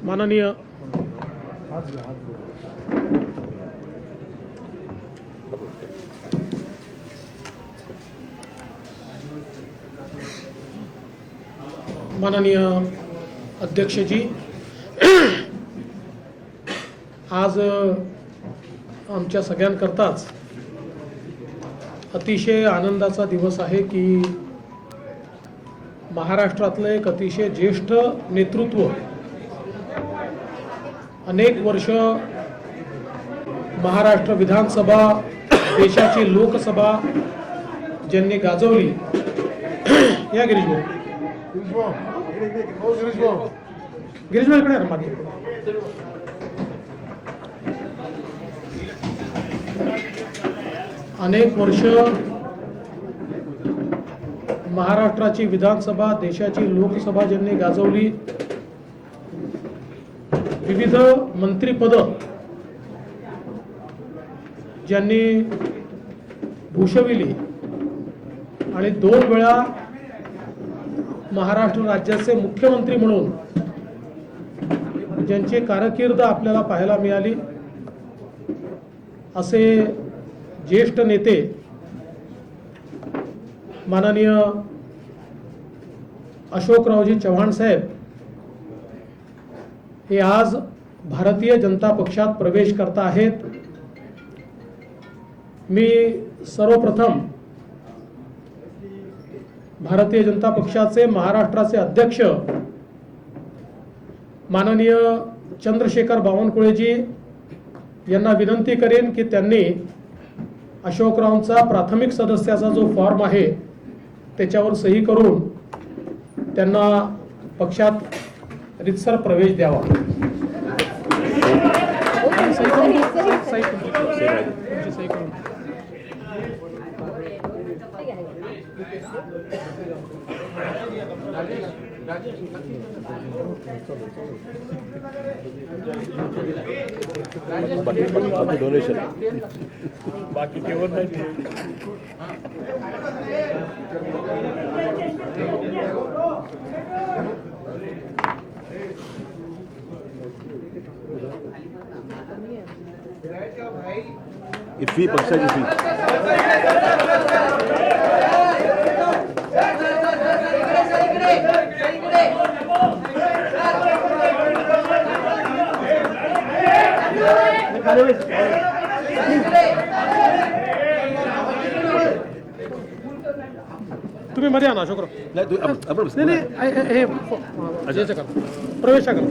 माननीय अध्यक्षजी, आज आमच्या सगळ्यांकरताच अतिशय आनंदाचा दिवस आहे की महाराष्ट्रातलं एक अतिशय ज्येष्ठ नेतृत्व, अनेक वर्ष महाराष्ट्र विधानसभा, देशाची लोकसभा ज्यांनी गाजवली, या गिरीश भाई इकडे अनेक वर्ष महाराष्ट्राची विधानसभा, देशाची लोकसभा ज्यांनी गाजवली, विविध मंत्रिपद ज्यांनी भूषविली आणि 2 वेळा महाराष्ट्र राज्याचे मुख्यमंत्री म्हणून ज्यांची कारकीर्द आपल्याला पाहायला मिळाली, असे ज्येष्ठ नेते माननीय अशोकरावजी चव्हाण साहेब हे आज भारतीय जनता पक्षात प्रवेश करत आहेत. मी सर्वप्रथम भारतीय जनता पक्षाचे महाराष्ट्राचे अध्यक्ष माननीय चंद्रशेखर बावनकुळेजी यांना विनंती करेन की त्यांनी अशोकरावांचा प्राथमिक सदस्याचा जो फॉर्म आहे त्याच्यावर सही करून त्यांना पक्षात रितसर प्रवेश द्यावा. बाकी डोनेशन बाकी केवळ नाही. फी पक्षाची फी तुम्ही मध्ये आणा अशोकराव. नाही हे प्रवेश करा.